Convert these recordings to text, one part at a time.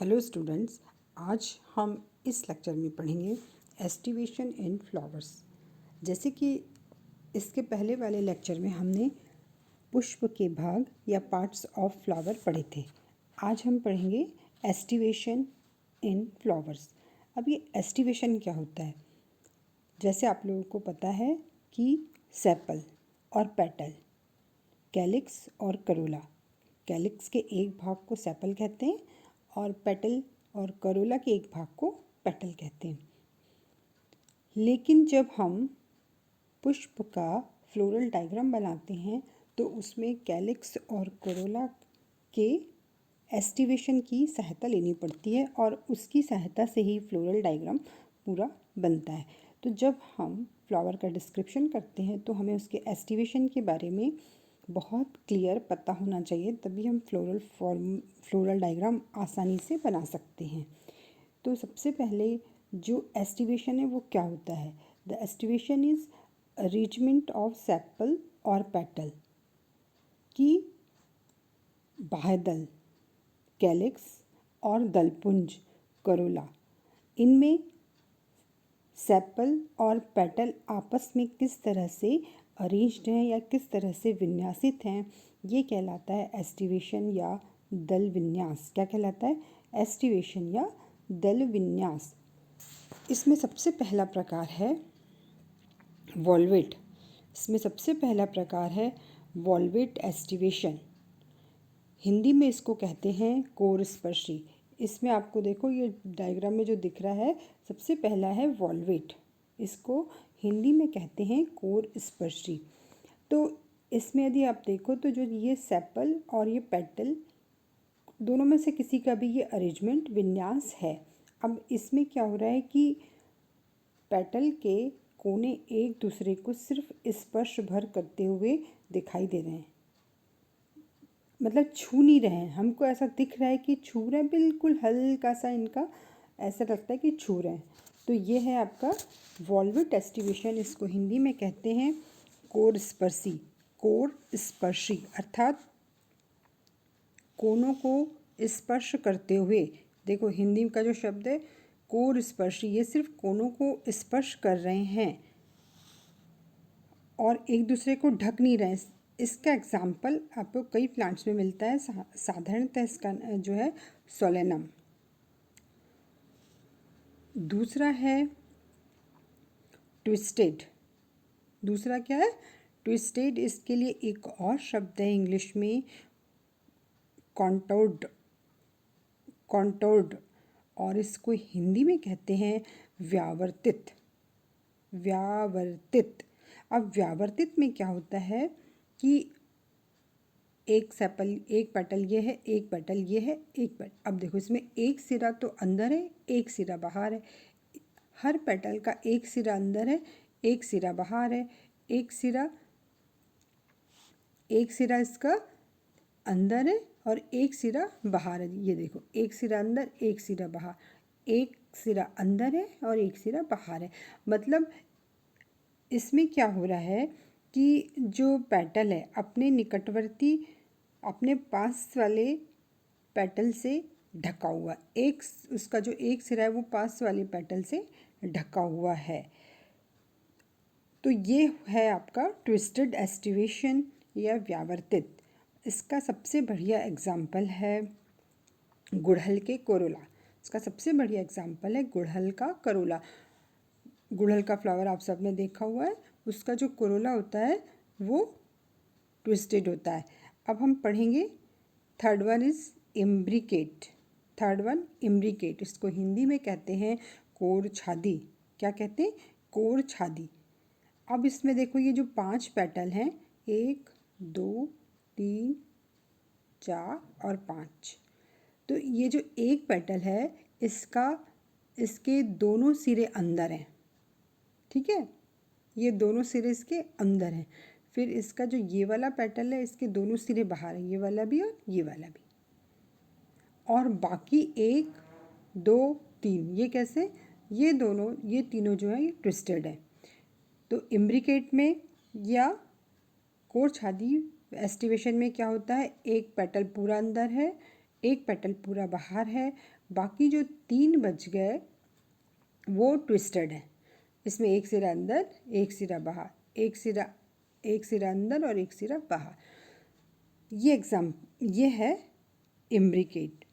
Hello students, आज हम इस लेक्चर में पढ़ेंगे एस्टिवेशन इन फ्लावर्स। जैसे कि इसके पहले वाले लेक्चर में हमने पुष्प के भाग या पार्ट्स ऑफ फ्लावर पढ़े थे। आज हम पढ़ेंगे एस्टिवेशन इन फ्लावर्स। अब ये एस्टिवेशन क्या होता है? जैसे आप लोगों को पता है कि सेपल और पेटल, कैलिक्स और करोला। कैलिक्स के एक भाग को सेपल कहते हैं और पेटल और करोला के एक भाग को पेटल कहते हैं। लेकिन जब हम पुष्प का फ्लोरल डायग्राम बनाते हैं तो उसमें कैलिक्स और करोला के एस्टिवेशन की सहायता लेनी पड़ती है और उसकी सहायता से ही फ्लोरल डायग्राम पूरा बनता है। तो जब हम फ्लावर का डिस्क्रिप्शन करते हैं तो हमें उसके एस्टिवेशन के बारे में बहुत क्लियर पता होना चाहिए, तभी हम फ्लोरल डायग्राम आसानी से बना सकते हैं। तो सबसे पहले जो एस्टिवेशन है वो क्या होता है? The aestivation is arrangement of sepal और पेटल की बाह्यदल, कैलिक्स और दलपुंज, करोला। इनमें सेपल और पेटल आपस में किस तरह से अरेंज्ड हैं या किस तरह से विन्यासित हैं, ये कहलाता है एस्टिवेशन या दल विन्यास। क्या कहलाता है? एस्टिवेशन या दल विन्यास। इसमें सबसे पहला प्रकार है वॉल्वेट। इसमें सबसे पहला प्रकार है वॉल्वेट एस्टिवेशन। हिंदी में इसको कहते हैं कोर स्पर्शी। इसमें आपको देखो ये डायग्राम में जो दिख रहा है, सबसे पहला है वॉल्वेट। इसको हिंदी में कहते हैं कोर स्पर्शी। तो इसमें यदि आप देखो तो जो ये सेपल और ये पेटल दोनों में से किसी का भी ये अरेंजमेंट विन्यास है। अब इसमें क्या हो रहा है कि पेटल के कोने एक दूसरे को सिर्फ स्पर्श भर करते हुए दिखाई दे रहे हैं, मतलब छू नहीं रहे हैं। हमको ऐसा दिख रहा है कि छू रहे हैं, बिल्कुल हल्का सा इनका ऐसा लगता है कि छू रहे हैं। तो ये है आपका वॉल्वेट एस्टिवेशन। इसको हिंदी में कहते हैं कोर स्पर्शी। कोर स्पर्शी अर्थात कोनों को स्पर्श करते हुए। देखो हिंदी का जो शब्द है कोर स्पर्शी, ये सिर्फ कोनों को स्पर्श कर रहे हैं और एक दूसरे को ढक नहीं रहे। इसका एग्जाम्पल आपको कई प्लांट्स में मिलता है। साधारणतः इसका जो है सोलेनम। दूसरा है ट्विस्टेड। दूसरा क्या है? ट्विस्टेड। इसके लिए एक और शब्द है इंग्लिश में कॉन्टोर्ड। कॉन्टोर्ड, और इसको हिंदी में कहते हैं व्यावर्तित। व्यावर्तित। अब व्यावर्तित में क्या होता है कि एक सेपल, एक पेटल ये है, एक पेटल ये है, एक पेटल। अब देखो इसमें एक सिरा तो अंदर है, एक सिरा बाहर है। हर पेटल का एक सिरा अंदर है, एक सिरा बाहर है। एक सिरा इसका अंदर है और एक सिरा बाहर है। ये देखो एक सिरा अंदर, एक सिरा बाहर। एक सिरा अंदर है और एक सिरा बाहर है। मतलब इसमें क्या हो रहा है कि जो पेटल है अपने निकटवर्ती, अपने पास वाले पेटल से ढका हुआ, एक उसका जो एक सिरा है वो पास वाले पेटल से ढका हुआ है। तो ये है आपका ट्विस्टेड एस्टिवेशन या व्यावर्तित। इसका सबसे बढ़िया एग्जाम्पल है गुड़हल के करोला। इसका सबसे बढ़िया एग्जाम्पल है गुड़हल का करोला। गुड़हल का फ्लावर आप सब ने देखा हुआ है, उसका जो करोला होता है वो ट्विस्टेड होता है। अब हम पढ़ेंगे third one is imbricate. Third one imbricate. इसको हिंदी में कहते हैं कोर छादी। क्या कहते हैं? कोर छादी। अब इसमें देखो ये जो 5 पेटल हैं, 1 2 3 4 और 5। तो ये जो एक पेटल है इसके दोनों सिरे अंदर हैं। ठीक है, ये दोनों सिरे इसके अंदर हैं। फिर इसका जो ये वाला पेटल है इसके दोनों सिरे बाहर है, ये वाला भी और ये वाला भी। और बाकी 1 2 3 ये कैसे? ये तीनों जो है ये ट्विस्टेड है। तो इम्ब्रिकेट में या कोर छादी एस्टिवेशन में क्या होता है? एक पेटल पूरा अंदर है, एक पेटल पूरा बाहर है, बाकी जो 3 बच गए वो ट्विस्टेड है। इसमें एक सिरा अंदर, एक सिरा बाहर, एक सिरा अंदर और एक सिरा बाहर। ये है इम्ब्रिकेट।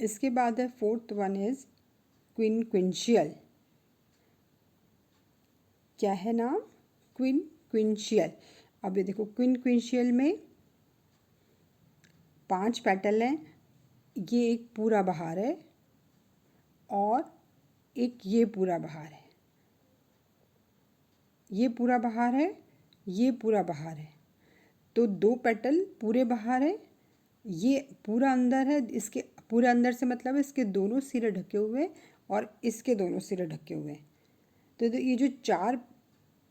इसके बाद है फोर्थ वन इज क्विनक्विंशियल। क्या है नाम? क्विनक्विंशियल। अब ये देखो, क्विनक्विंशियल में 5 पेटल हैं। ये एक पूरा बाहर है और एक ये पूरा बाहर है। ये पूरा बाहर है, ये पूरा बाहर है, तो 2 पेटल पूरे बाहर है, ये पूरा अंदर है। इसके पूरा अंदर से मतलब इसके दोनों सिरे ढके हुए हैं और इसके दोनों सिरे ढके हुए हैं। तो ये जो 4,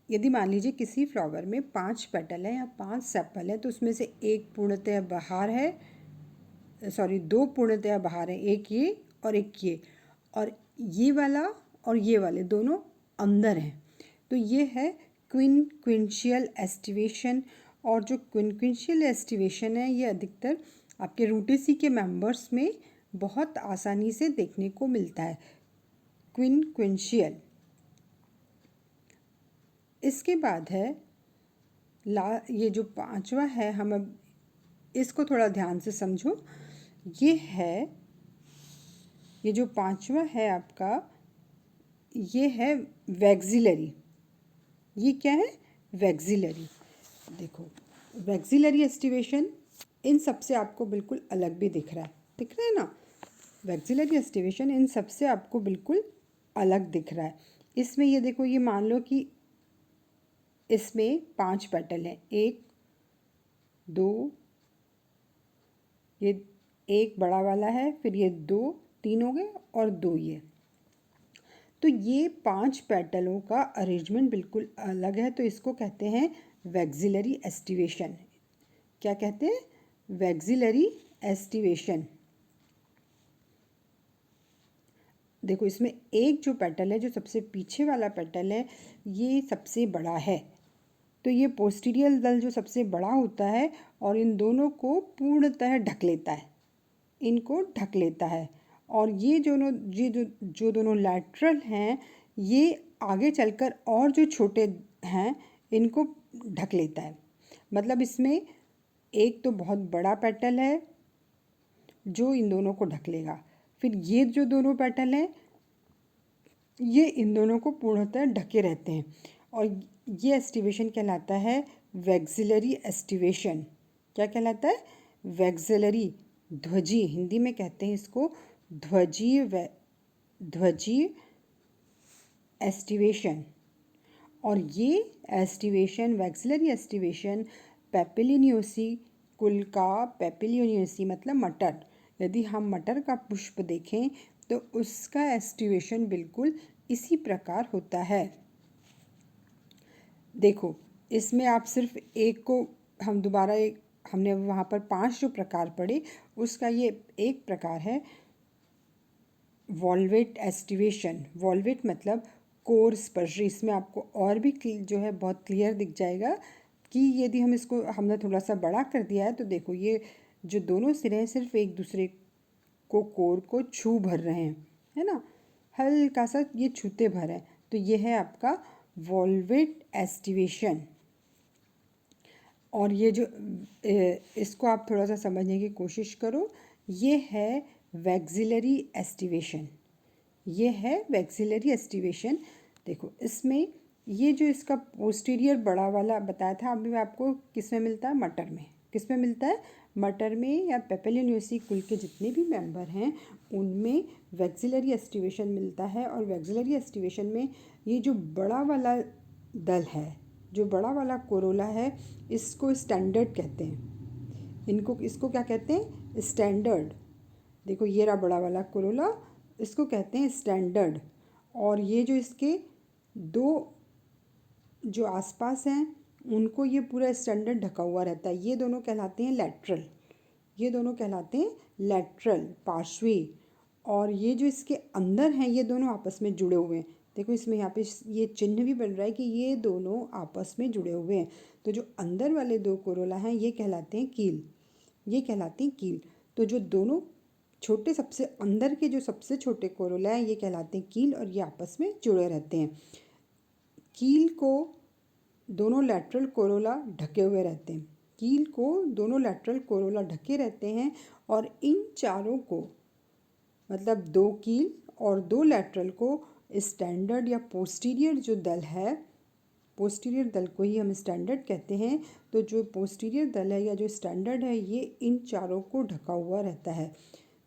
यदि मान लीजिए किसी फ्लावर में 5 पेटल है या 5 सेपल है, तो उसमें से एक पूर्णतया बाहर है, सॉरी 2 पूर्णतया बाहर है, एक ये और एक ये, और ये वाला और ये वाले दोनों अंदर हैं। तो ये है क्विनक्विंशियल एस्टिवेशन। और जो क्विनक्विंशियल एस्टिवेशन है, ये अधिकतर आपके रूटेसी के मेंबर्स में बहुत आसानी से देखने को मिलता है, क्विनक्विंशियल। इसके बाद है ये जो 5वां है, हम अब इसको थोड़ा ध्यान से समझो। ये जो 5वां है आपका, ये है वैक्सिलरी। ये क्या है? वैक्सिलरी। देखो, वैक्सिलरी एस्टिवेशन इन सबसे आपको बिल्कुल अलग भी दिख रहा है ना। वैक्सिलरी एस्टिवेशन इन सबसे आपको बिल्कुल अलग दिख रहा है। इसमें ये देखो, ये मान लो कि इसमें 5 पेटल हैं, 1 2, ये एक बड़ा वाला है, फिर ये 2 3 हो गए और 2 ये। तो ये 5 पेटलों का अरेंजमेंट बिल्कुल अलग है, तो इसको कहते हैं वैक्सिलरी एस्टिवेशन। क्या कहते हैं? Vexillary aestivation. देखो, इसमें एक जो पेटल है, जो सबसे पीछे वाला पेटल है, ये सबसे बड़ा है। तो ये पोस्टीरियर दल जो सबसे बड़ा होता है और इन दोनों को पूर्णतः ढक लेता है, इनको ढक लेता है। और ये जो दोनों लैटरल हैं, ये आगे चलकर और जो छोटे हैं इनको ढक लेता है। मतलब इसमें एक तो बहुत बड़ा पेटल है जो इन दोनों को ढक लेगा, फिर ये जो दोनों पेटल हैं ये इन दोनों को पूर्णतः ढके रहते हैं, और ये एस्टिवेशन कहलाता है वैक्सिलरी एस्टिवेशन। क्या कहलाता है? वैक्सिलरी, ध्वजी, हिंदी में कहते हैं इसको ध्वजीय एस्टिवेशन। और ये एस्टिवेशन, वैक्सिलरी एस्टिवेशन, पेपिलिनियोसी कुल का, पेपिलिनियोसी मतलब मटर, यदि हम मटर का पुष्प देखें तो उसका एस्टिवेशन बिल्कुल इसी प्रकार होता है। देखो, इसमें आप सिर्फ एक को हम दोबारा हमने वहाँ पर 5 जो प्रकार पढ़े, उसका ये एक प्रकार है वॉल्वेट एस्टिवेशन। वॉल्वेट मतलब कोर स्पर्शी। इसमें आपको और भी जो है बहुत क्लियर दिख जाएगा कि यदि हम इसको हमने थोड़ा सा बड़ा कर दिया है, तो देखो ये जो दोनों सिरे हैं सिर्फ एक दूसरे को कोर को छू भर रहे हैं, है ना, हल्का सा ये छूते भर है। तो ये है आपका वॉल्वेट एस्टिवेशन। और ये जो इसको आप थोड़ा सा समझने की कोशिश करो, ये है वैक्सिलरी एस्टिवेशन। ये है वैक्सिलरी एस्टिवेशन। देखो, इसमें ये जो इसका पोस्टीरियर बड़ा वाला बताया था अभी मैं आपको, किस में मिलता है? मटर में। किस में मिलता है? मटर में, या पेपिलिनियोसी कुल के जितने भी मेंबर हैं उनमें वैक्सिलरी एस्टिवेशन मिलता है। और वैक्सिलरी एस्टिवेशन में ये जो बड़ा वाला दल है, जो बड़ा वाला कोरोला है, इसको स्टैंडर्ड कहते हैं। इसको क्या कहते हैं? स्टैंडर्ड। देखो, ये रहा बड़ा वाला कोरोला, इसको कहते हैं स्टैंडर्ड। और ये जो इसके 2 जो आसपास हैं उनको ये पूरा स्टैंडर्ड ढका हुआ रहता है, ये दोनों कहलाते हैं लैटरल। ये दोनों कहलाते हैं लैटरल, पार्श्वी। और ये जो इसके अंदर हैं ये दोनों आपस में जुड़े हुए हैं। देखो, इसमें यहाँ पे ये चिन्ह भी बन रहा है कि ये दोनों आपस में जुड़े हुए हैं। तो जो अंदर वाले 2 कोरोला हैं ये कहलाते हैं कील, ये कहलाती हैं कील। तो जो दोनों छोटे सबसे अंदर के जो सबसे छोटे कोरोला हैं ये कहलाते हैं कील, और ये आपस में जुड़े रहते हैं। कील को दोनों लैटरल कोरोला ढके हुए रहते हैं। कील को दोनों लैटरल कोरोला ढके रहते हैं, और इन चारों को मतलब दो कील और दो लैटरल को स्टैंडर्ड या पोस्टीरियर जो दल है, पोस्टीरियर दल को ही हम स्टैंडर्ड कहते हैं। तो जो पोस्टीरियर दल है या जो स्टैंडर्ड है ये इन चारों को ढका हुआ रहता है।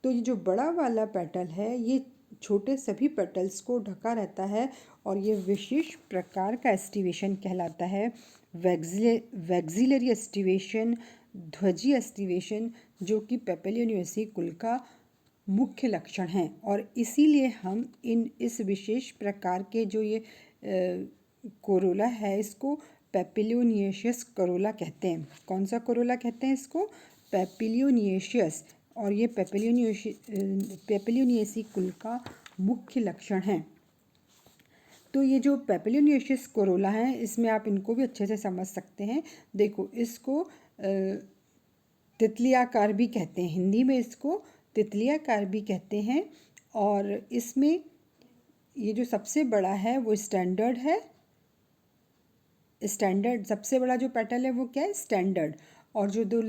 तो ये जो बड़ा वाला पेटल है ये छोटे सभी पेटल्स को ढका रहता है, और ये विशेष प्रकार का एस्टिवेशन कहलाता है। वैक्सिलरी एस्टिवेशन, ध्वजी एस्टिवेशन, जो कि पेपिलियोनियसी कुल का मुख्य लक्षण हैं, और इसीलिए हम इस विशेष प्रकार के जो ये कोरोला है इसको पेपिलियोनियसियस कोरोला कहते हैं। कौन सा कोरोला कहते हैं इसको? पेपिलियोनियसियस। और ये पेपिलियोनियसी कुल का मुख्य लक्षण है। तो ये जो पेपिलियोनियसियस कोरोला है इसमें आप इनको भी अच्छे से समझ सकते हैं। देखो, इसको तितलियाकार भी कहते हैं, हिंदी में इसको तितलियाकार भी कहते हैं। और इसमें ये जो सबसे बड़ा है वो स्टैंडर्ड है। स्टैंडर्ड सबसे बड़ा जो पेटल है वो क्या है? स्टैंडर्ड। और जो दो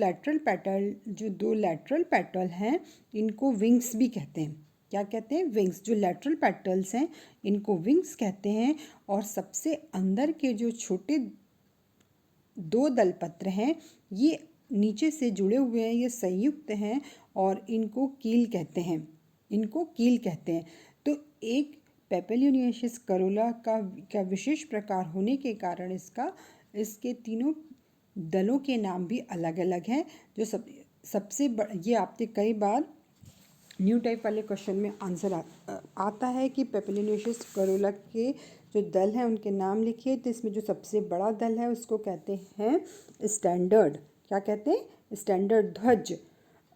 लैटरल पेटल हैं इनको विंग्स भी कहते हैं। क्या कहते हैं? विंग्स। जो लैटरल पेटल्स हैं इनको विंग्स कहते हैं। और सबसे अंदर के जो छोटे दो दलपत्र हैं ये नीचे से जुड़े हुए हैं, ये संयुक्त हैं, और इनको कील कहते हैं। इनको कील कहते हैं। तो एक पेपिलियोनियसियस कोरोला का विशेष प्रकार होने के कारण इसके तीनों दलों के नाम भी अलग अलग हैं। जो सबसे ये आपने कई बार न्यू टाइप वाले क्वेश्चन में आंसर आता है कि पेपिलियोनियसियस कोरोला के जो दल हैं उनके नाम लिखिए। तो इसमें जो सबसे बड़ा दल है उसको कहते हैं स्टैंडर्ड। क्या कहते हैं? स्टैंडर्ड, ध्वज।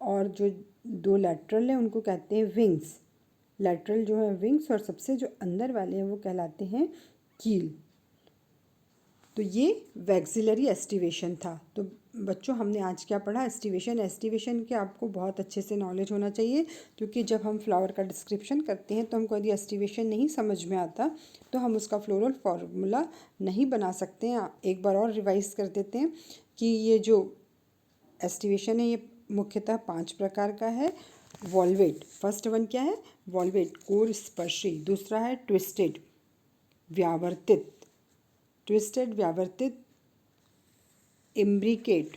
और जो दो लैटरल हैं उनको कहते हैं विंग्स। लैटरल जो है विंग्स, और सबसे जो अंदर वाले हैं वो कहलाते हैं कील। तो ये वैक्सिलरी एस्टिवेशन था। तो बच्चों, हमने आज क्या पढ़ा? एस्टिवेशन के आपको बहुत अच्छे से नॉलेज होना चाहिए, क्योंकि जब हम फ्लावर का डिस्क्रिप्शन करते हैं तो हमको यदि एस्टिवेशन नहीं समझ में आता तो हम उसका फ्लोरल फार्मूला नहीं बना सकते हैं। एक बार और रिवाइज कर देते हैं कि ये जो एस्टिवेशन है ये मुख्यतः 5 प्रकार का है। वॉल्वेट, फर्स्ट वन क्या है? वॉल्वेट, कोर स्पर्शी। दूसरा है ट्विस्टेड, व्यावर्तित, इम्ब्रिकेट।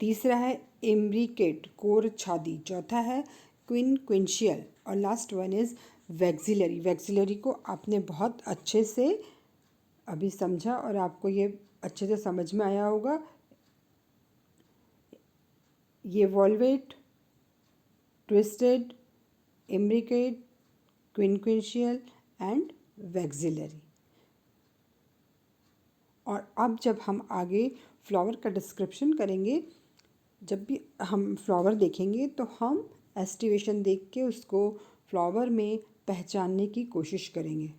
तीसरा है इम्ब्रिकेट, कोर छादी। चौथा है क्विंशियल, और last one is vexillary. Vexillary को आपने बहुत अच्छे से अभी समझा और आपको ये अच्छे से समझ में आया होगा। ये valvate, twisted, imbricate, quincuncial and vexillary. और अब जब हम आगे फ्लावर का डिस्क्रिप्शन करेंगे, जब भी हम फ्लावर देखेंगे तो हम एस्टिवेशन देख के उसको फ्लावर में पहचानने की कोशिश करेंगे।